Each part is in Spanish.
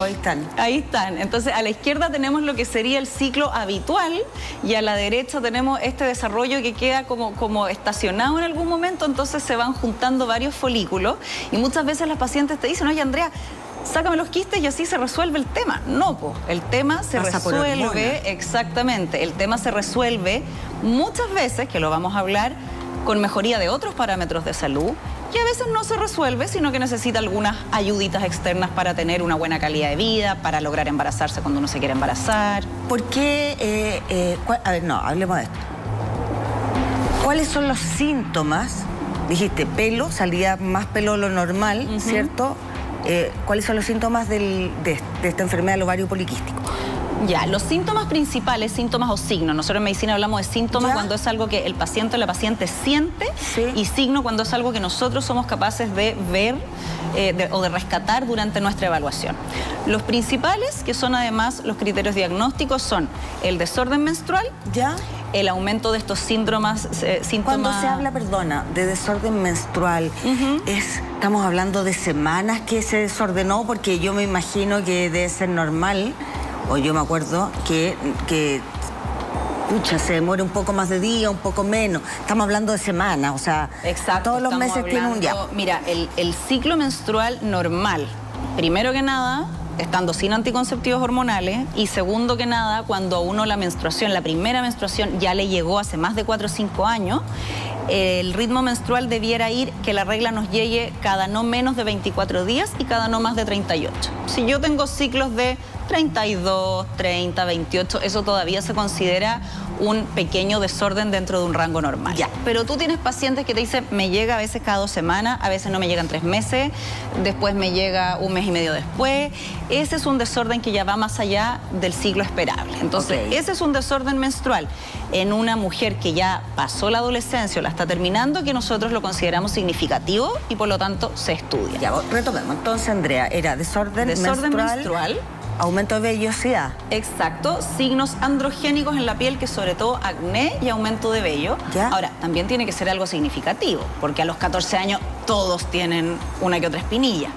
ahí están. Ahí están. Entonces, a la izquierda tenemos lo que sería el ciclo habitual y a la derecha tenemos este desarrollo que queda como estacionado en algún momento, entonces se van juntando varios folículos y muchas veces las pacientes te dicen, oye, Andrea, sácame los quistes y así se resuelve el tema. No, pues, el tema se resuelve, exactamente, el tema se resuelve muchas veces, que lo vamos a hablar, con mejoría de otros parámetros de salud, y a veces no se resuelve, sino que necesita algunas ayuditas externas para tener una buena calidad de vida, para lograr embarazarse cuando uno se quiere embarazar. ¿Por qué? A ver, no, hablemos de esto. ¿Cuáles son los síntomas? Dijiste, pelo, salía más pelo de lo normal, ¿cierto? ¿Cuáles son los síntomas de esta enfermedad del ovario poliquístico? Ya, los síntomas principales, síntomas o signos. Nosotros en medicina hablamos de síntomas cuando es algo que el paciente o la paciente siente, y signo cuando es algo que nosotros somos capaces de ver o de rescatar durante nuestra evaluación. Los principales, que son además los criterios diagnósticos, son el desorden menstrual, el aumento de estos síntomas. Cuando se habla, perdona, de desorden menstrual, estamos hablando de semanas que se desordenó, porque yo me imagino que debe ser normal. O yo me acuerdo que pucha, se demora un poco más de día, un poco menos. Estamos hablando de semanas, o sea, todos los meses tienen un día. Mira, el ciclo menstrual normal, primero que nada, estando sin anticonceptivos hormonales, y segundo que nada, cuando a uno la menstruación, la primera menstruación ya le llegó hace más de 4 o 5 años, el ritmo menstrual debiera ir que la regla nos llegue cada no menos de 24 días y cada no más de 38. Si yo tengo ciclos de 32, 30, 28, eso todavía se considera un pequeño desorden dentro de un rango normal. Pero tú tienes pacientes que te dicen, me llega a veces cada 2 semanas, a veces no me llegan 3 meses, después me llega 1 mes y medio después. Ese es un desorden que ya va más allá del ciclo esperable. Entonces, ese es un desorden menstrual en una mujer que ya pasó la adolescencia o la está terminando, que nosotros lo consideramos significativo y por lo tanto se estudia. Ya, retomemos. Entonces, Andrea, era desorden menstrual. Aumento de vellosidad. Exacto, signos androgénicos en la piel, que sobre todo acné y aumento de vello. Ahora, también tiene que ser algo significativo, porque a los 14 años todos tienen una que otra espinilla.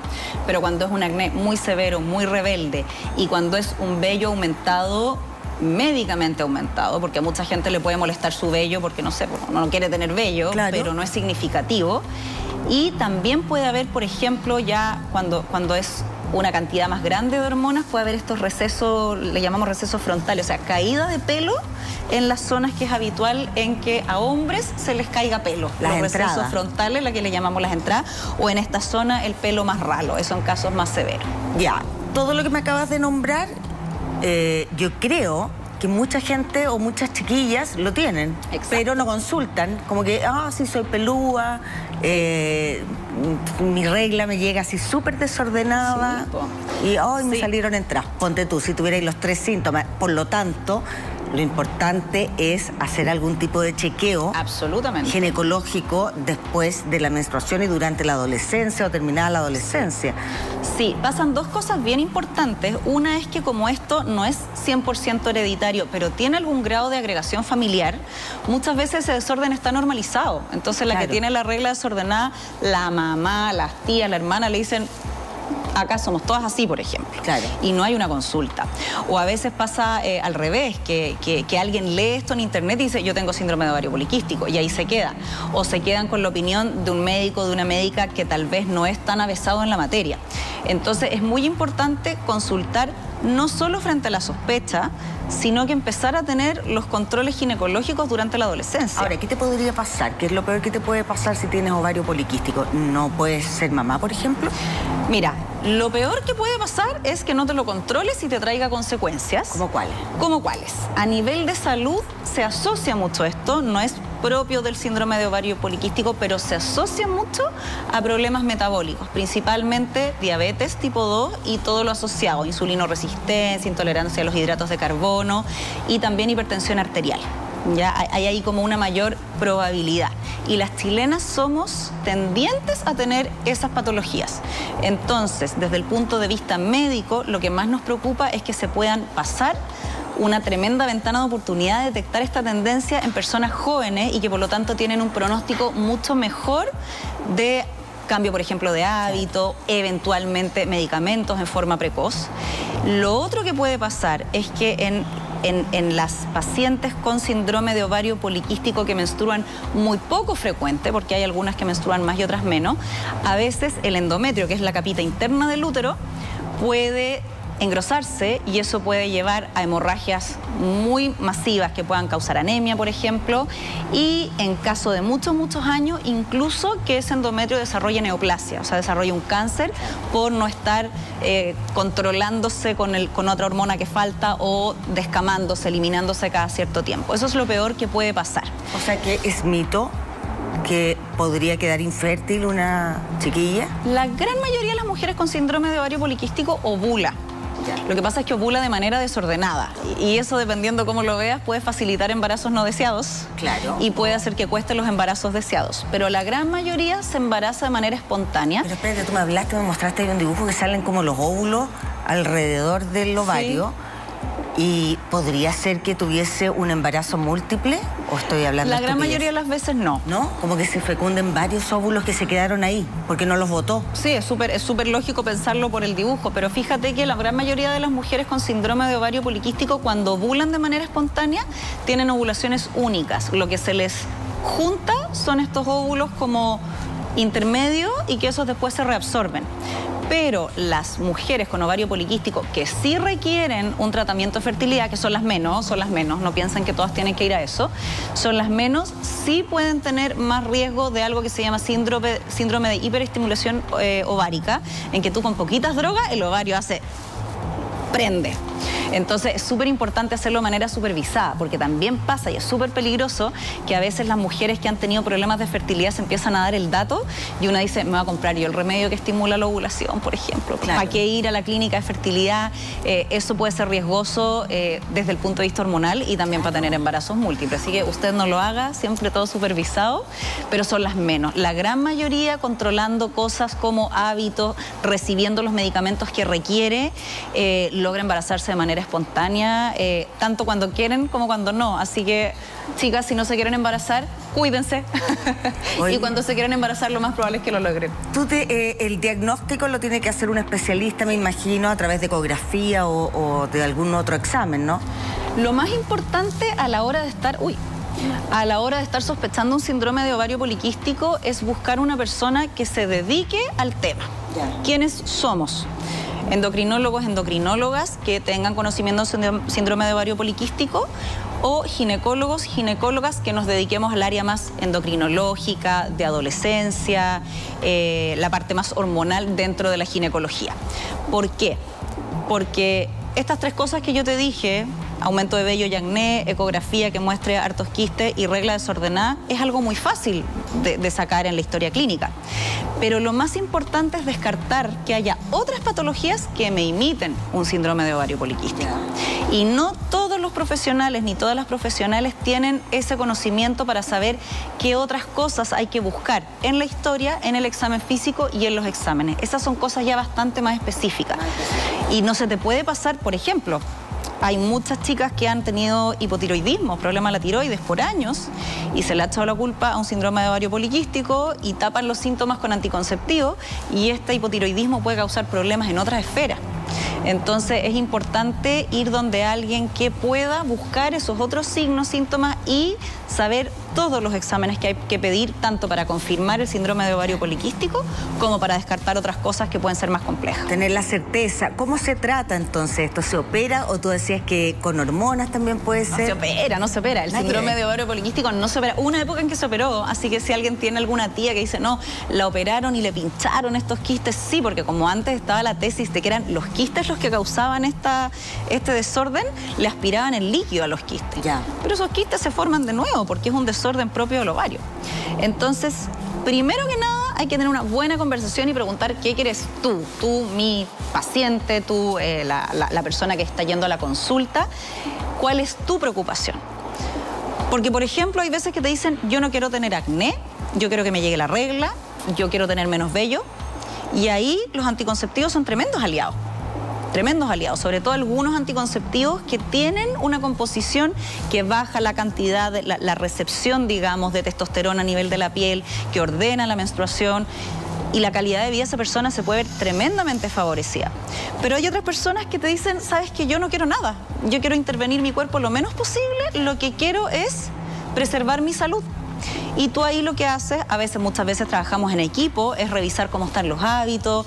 Pero cuando es un acné muy severo, muy rebelde, y cuando es un vello aumentado, médicamente aumentado, porque a mucha gente le puede molestar su vello porque, no sé, no quiere tener vello, pero no es significativo. Y también puede haber, por ejemplo, ya cuando es una cantidad más grande de hormonas, puede haber estos recesos, le llamamos recesos frontales, o sea, caída de pelo en las zonas que es habitual en que a hombres se les caiga pelo. Los recesos frontales, la que le llamamos las entradas, o en esta zona el pelo más ralo, esos son casos más severos. Ya, todo lo que me acabas de nombrar, yo creo que mucha gente o muchas chiquillas lo tienen, pero no consultan, como que, sí soy pelúa, mi regla me llega así súper desordenada, y me salieron entradas. Ponte tú, si tuvierais los 3 síntomas, por lo tanto, lo importante es hacer algún tipo de chequeo ginecológico después de la menstruación y durante la adolescencia o terminada la adolescencia. Sí, pasan 2 cosas bien importantes. Una es que como esto no es 100% hereditario, pero tiene algún grado de agregación familiar, muchas veces ese desorden está normalizado. Entonces la que tiene la regla desordenada, la mamá, las tías, la hermana le dicen, acá somos todas así, por ejemplo. Y no hay una consulta. O a veces pasa al revés, que alguien lee esto en internet y dice, yo tengo síndrome de ovario poliquístico, y ahí se queda. O se quedan con la opinión de un médico, de una médica que tal vez no es tan avesado en la materia. Entonces es muy importante consultar no solo frente a la sospecha, sino que empezar a tener los controles ginecológicos durante la adolescencia. Ahora, ¿qué te podría pasar? ¿Qué es lo peor que te puede pasar si tienes ovario poliquístico? ¿No puedes ser mamá, por ejemplo? Mira, lo peor que puede pasar es que no te lo controles y te traiga consecuencias. ¿Cómo cuáles? ¿Cómo cuáles? A nivel de salud se asocia mucho esto, no es propio del síndrome de ovario poliquístico, pero se asocia mucho a problemas metabólicos, principalmente diabetes tipo 2 y todo lo asociado, insulinoresistencia, intolerancia a los hidratos de carbono y también hipertensión arterial. Ya hay ahí como una mayor probabilidad. Y las chilenas somos tendientes a tener esas patologías. Entonces, desde el punto de vista médico, lo que más nos preocupa es que se puedan pasar una tremenda ventana de oportunidad de detectar esta tendencia en personas jóvenes y que por lo tanto tienen un pronóstico mucho mejor de cambio, por ejemplo, de hábito, eventualmente medicamentos en forma precoz. Lo otro que puede pasar es que en las pacientes con síndrome de ovario poliquístico que menstruan muy poco frecuente, porque hay algunas que menstruan más y otras menos, a veces el endometrio, que es la capita interna del útero, puede engrosarse y eso puede llevar a hemorragias muy masivas que puedan causar anemia, por ejemplo, y en caso de muchos años, incluso que ese endometrio desarrolle neoplasia, o sea, desarrolle un cáncer por no estar controlándose con otra hormona que falta o descamándose, eliminándose cada cierto tiempo. Eso es lo peor que puede pasar. O sea, que es mito que podría quedar infértil una chiquilla. La gran mayoría de las mujeres con síndrome de ovario poliquístico ovula. Lo que pasa es que ovula de manera desordenada y eso, dependiendo cómo lo veas, puede facilitar embarazos no deseados. Claro. Y puede hacer que cuesten los embarazos deseados. Pero la gran mayoría se embaraza de manera espontánea. Pero espérate, tú me hablaste, me mostraste ahí un dibujo que salen como los óvulos alrededor del ovario. Sí. ¿Y podría ser que tuviese un embarazo múltiple? ¿O estoy hablando de La gran mayoría de las veces no. ¿No? Como que se fecunden varios óvulos que se quedaron ahí, porque no los botó. Sí, es súper lógico pensarlo por el dibujo, pero fíjate que la gran mayoría de las mujeres con síndrome de ovario poliquístico, cuando ovulan de manera espontánea, tienen ovulaciones únicas. Lo que se les junta son estos óvulos como intermedios y que esos después se reabsorben. Pero las mujeres con ovario poliquístico que sí requieren un tratamiento de fertilidad, que son las menos, no piensen que todas tienen que ir a eso, son las menos, sí pueden tener más riesgo de algo que se llama síndrome de hiperestimulación ovárica, en que tú con poquitas drogas el ovario prende. Entonces es súper importante hacerlo de manera supervisada, porque también pasa, y es súper peligroso, que a veces las mujeres que han tenido problemas de fertilidad se empiezan a dar el dato y una dice, me voy a comprar yo el remedio que estimula la ovulación, por ejemplo. Claro. ¿Para qué ir a la clínica de fertilidad? Eso puede ser riesgoso desde el punto de vista hormonal y también para tener embarazos múltiples. Así que usted no lo haga, siempre todo supervisado, pero son las menos. La gran mayoría controlando cosas como hábitos, recibiendo los medicamentos que requiere, logra embarazarse de manera espontánea, tanto cuando quieren como cuando no. Así que, chicas, si no se quieren embarazar, cuídense. Y cuando se quieren embarazar, lo más probable es que lo logren. El diagnóstico lo tiene que hacer un especialista, me imagino, a través de ecografía o de algún otro examen, ¿no? Lo más importante a la hora de estar sospechando un síndrome de ovario poliquístico es buscar una persona que se dedique al tema. ¿Quiénes somos? Endocrinólogos, endocrinólogas que tengan conocimiento de síndrome de ovario poliquístico, o ginecólogos, ginecólogas que nos dediquemos al área más endocrinológica, de adolescencia, la parte más hormonal dentro de la ginecología. ¿Por qué? Porque estas tres cosas que yo te dije, aumento de vello y acné, ecografía que muestre hartos quistes y regla desordenada, es algo muy fácil de sacar en la historia clínica. Pero lo más importante es descartar que haya otras patologías que me imiten un síndrome de ovario poliquístico. Y no todos los profesionales ni todas las profesionales tienen ese conocimiento para saber qué otras cosas hay que buscar en la historia, en el examen físico y en los exámenes. Esas son cosas ya bastante más específicas. Y no se te puede pasar, por ejemplo, hay muchas chicas que han tenido hipotiroidismo, problema de la tiroides por años, y se le ha echado la culpa a un síndrome de ovario poliquístico y tapan los síntomas con anticonceptivos, y este hipotiroidismo puede causar problemas en otras esferas. Entonces es importante ir donde alguien que pueda buscar esos otros signos, síntomas y saber todos los exámenes que hay que pedir, tanto para confirmar el síndrome de ovario poliquístico como para descartar otras cosas que pueden ser más complejas. Tener la certeza. ¿Cómo se trata entonces esto? ¿Se opera o tú decías que con hormonas también puede ser? No se opera. El síndrome de ovario poliquístico no se opera. Hubo una época en que se operó, así que si alguien tiene alguna tía que dice, no, la operaron y le pincharon estos quistes, sí, porque como antes estaba la tesis de que eran los quistes los que causaban este desorden, le aspiraban el líquido a los quistes. Ya. Pero esos quistes se forman de nuevo porque es un desorden propio del ovario. Entonces, primero que nada, hay que tener una buena conversación y preguntar qué quieres tú, mi paciente, tú, la persona que está yendo a la consulta, cuál es tu preocupación. Porque, por ejemplo, hay veces que te dicen, yo no quiero tener acné, yo quiero que me llegue la regla, yo quiero tener menos vello, y ahí los anticonceptivos son tremendos aliados, sobre todo algunos anticonceptivos que tienen una composición que baja la cantidad, la recepción, digamos, de testosterona a nivel de la piel, que ordena la menstruación. y la calidad de vida de esa persona se puede ver tremendamente favorecida. Pero hay otras personas que te dicen, sabes que yo no quiero nada, yo quiero intervenir mi cuerpo lo menos posible, lo que quiero es preservar mi salud. Y tú ahí lo que haces, muchas veces trabajamos en equipo, es revisar cómo están los hábitos,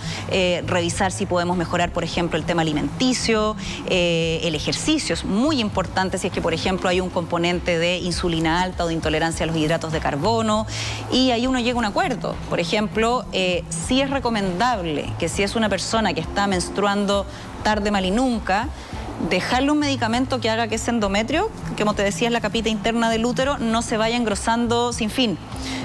revisar si podemos mejorar, por ejemplo, el tema alimenticio, el ejercicio es muy importante si es que, por ejemplo, hay un componente de insulina alta o de intolerancia a los hidratos de carbono, y ahí uno llega a un acuerdo. Por ejemplo, sí es recomendable que si es una persona que está menstruando tarde, mal y nunca, dejarle un medicamento que haga que ese endometrio, que como te decía es la capita interna del útero, no se vaya engrosando sin fin.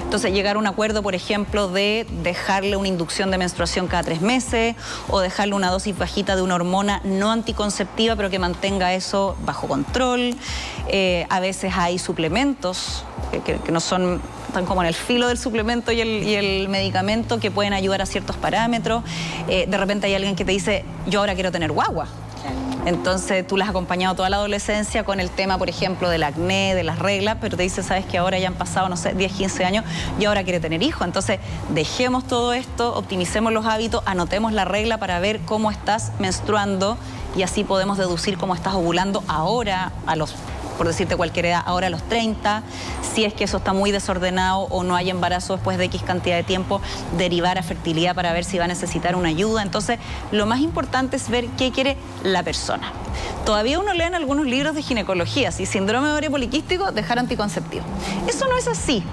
Entonces llegar a un acuerdo, por ejemplo, de dejarle una inducción de menstruación cada 3 meses o dejarle una dosis bajita de una hormona no anticonceptiva pero que mantenga eso bajo control. A veces hay suplementos que no son, están como en el filo del suplemento y el medicamento, que pueden ayudar a ciertos parámetros. De repente hay alguien que te dice, yo ahora quiero tener guagua. Entonces tú las has acompañado toda la adolescencia con el tema, por ejemplo, del acné, de las reglas, pero te dice, sabes que ahora ya han pasado, no sé, 10, 15 años y ahora quiere tener hijos. Entonces dejemos todo esto, optimicemos los hábitos, anotemos la regla para ver cómo estás menstruando y así podemos deducir cómo estás ovulando ahora, por decirte cualquier edad, ahora a los 30, si es que eso está muy desordenado o no hay embarazo después de X cantidad de tiempo, derivar a fertilidad para ver si va a necesitar una ayuda. Entonces, lo más importante es ver qué quiere la persona. Todavía uno lee en algunos libros de ginecología, si síndrome de ovario poliquístico, dejar anticonceptivo. Eso no es así.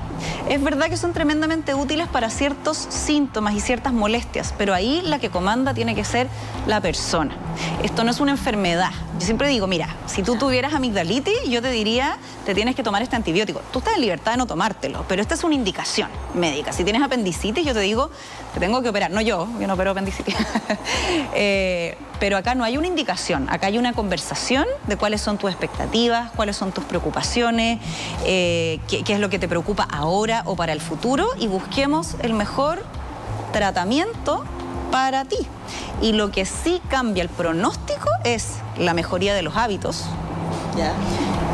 Es verdad que son tremendamente útiles para ciertos síntomas y ciertas molestias, pero ahí la que comanda tiene que ser la persona. Esto no es una enfermedad. Yo siempre digo, mira, si tú tuvieras amigdalitis, yo te diría, te tienes que tomar este antibiótico. Tú estás en libertad de no tomártelo, pero esta es una indicación médica. Si tienes apendicitis, yo te digo, te tengo que operar. No yo no opero apendicitis. Pero acá no hay una indicación, acá hay una conversación de cuáles son tus expectativas, cuáles son tus preocupaciones, qué es lo que te preocupa ahora o para el futuro, y busquemos el mejor tratamiento para ti. Y lo que sí cambia el pronóstico es la mejoría de los hábitos. ¿Ya?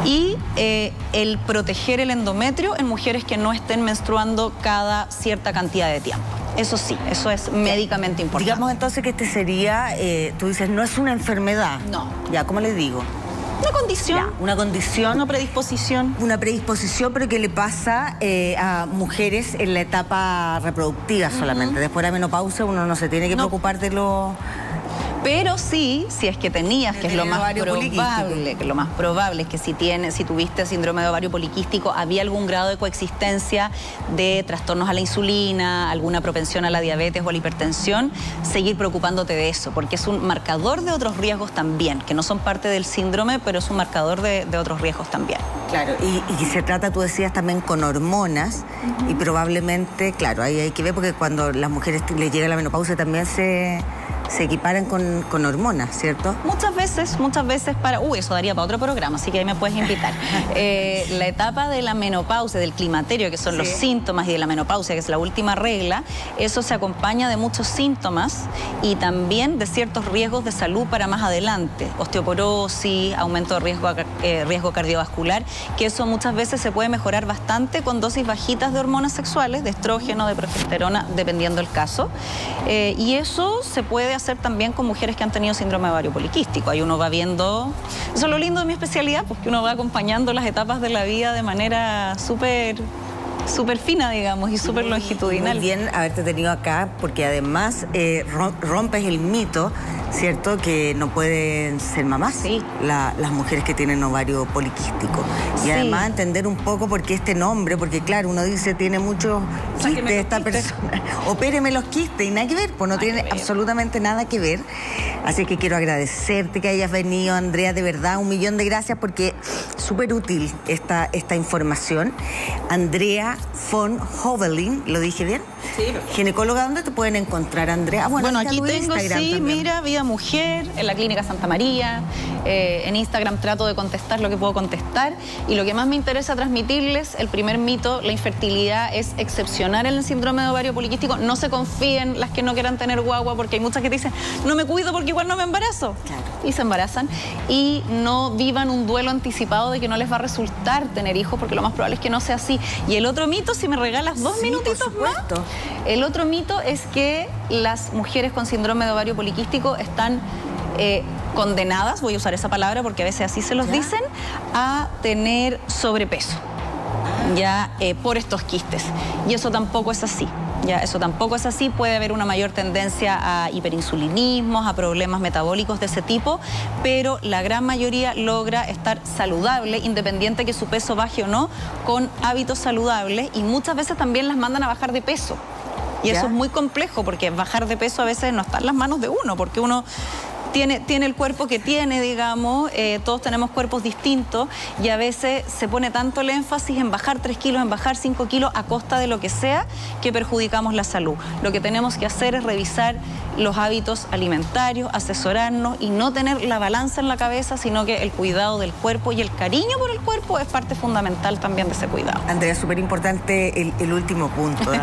Y el proteger el endometrio en mujeres que no estén menstruando cada cierta cantidad de tiempo. Eso sí, eso es médicamente importante. Digamos entonces que este sería, tú dices, no es una enfermedad. No. Ya, ¿cómo les digo? Una condición. Ya, una condición. Una predisposición. Una predisposición, pero que le pasa a mujeres en la etapa reproductiva solamente. Después de la menopausia uno no se tiene que preocupar de lo... Pero sí, si es que tenías, que es lo más probable, es que si tuviste síndrome de ovario poliquístico, había algún grado de coexistencia de trastornos a la insulina, alguna propensión a la diabetes o a la hipertensión, seguir preocupándote de eso, porque es un marcador de otros riesgos también, que no son parte del síndrome, pero es un marcador de otros riesgos también. Claro, y se trata, tú decías, también con hormonas, y probablemente, claro, ahí hay que ver, porque cuando las mujeres les llega la menopausia también se equiparan con hormonas, ¿cierto? Muchas veces para... eso daría para otro programa, así que ahí me puedes invitar. La etapa de la menopausia, del climaterio, que son los síntomas, y de la menopausia, que es la última regla, eso se acompaña de muchos síntomas y también de ciertos riesgos de salud para más adelante. Osteoporosis, aumento de riesgo cardiovascular, que eso muchas veces se puede mejorar bastante con dosis bajitas de hormonas sexuales, de estrógeno, de progesterona, dependiendo del caso. Y eso se puede hacer también con mujeres que han tenido síndrome de ovario poliquístico. Ahí uno va viendo... Eso es lo lindo de mi especialidad, porque uno va acompañando las etapas de la vida de manera súper fina, digamos, y súper longitudinal. Muy bien haberte tenido acá, porque además rompes el mito, ¿cierto?, que no pueden ser mamás las mujeres que tienen ovario poliquístico. Y además entender un poco por qué este nombre, porque claro, uno dice, tiene muchos quistes esta persona. Opéreme los quistes, y nada que ver, pues no tiene absolutamente nada que ver. Así que quiero agradecerte que hayas venido, Andrea, de verdad, 1.000.000 de gracias, porque súper útil esta información. Andrea von Hovelin, ¿lo dije bien? Sí. Ginecóloga, ¿dónde te pueden encontrar, Andrea? Bueno, aquí tengo, Instagram también. Mira, Vida mujer en la Clínica Santa María. En Instagram trato de contestar lo que puedo contestar. Y lo que más me interesa transmitirles, el primer mito, la infertilidad es excepcional en el síndrome de ovario poliquístico. No se confíen las que no quieran tener guagua, porque hay muchas que dicen, no me cuido porque igual no me embarazo. Claro. Y se embarazan. Y no vivan un duelo anticipado de que no les va a resultar tener hijos, porque lo más probable es que no sea así. Y el otro mito, si me regalas 2 minutitos más, el otro mito es que las mujeres con síndrome de ovario poliquístico están condenadas, voy a usar esa palabra porque a veces así se los dicen, a tener sobrepeso, por estos quistes. Y eso tampoco es así. Eso tampoco es así. Puede haber una mayor tendencia a hiperinsulinismos, a problemas metabólicos de ese tipo, pero la gran mayoría logra estar saludable, independiente que su peso baje o no, con hábitos saludables, y muchas veces también las mandan a bajar de peso. Y eso es muy complejo, porque bajar de peso a veces no está en las manos de uno, porque uno tiene el cuerpo que tiene, digamos, todos tenemos cuerpos distintos, y a veces se pone tanto el énfasis en bajar 3 kilos, en bajar 5 kilos a costa de lo que sea, que perjudicamos la salud. Lo que tenemos que hacer es revisar los hábitos alimentarios, asesorarnos y no tener la balanza en la cabeza, sino que el cuidado del cuerpo y el cariño por el cuerpo es parte fundamental también de ese cuidado. Andrea, súper importante el último punto, ¿eh?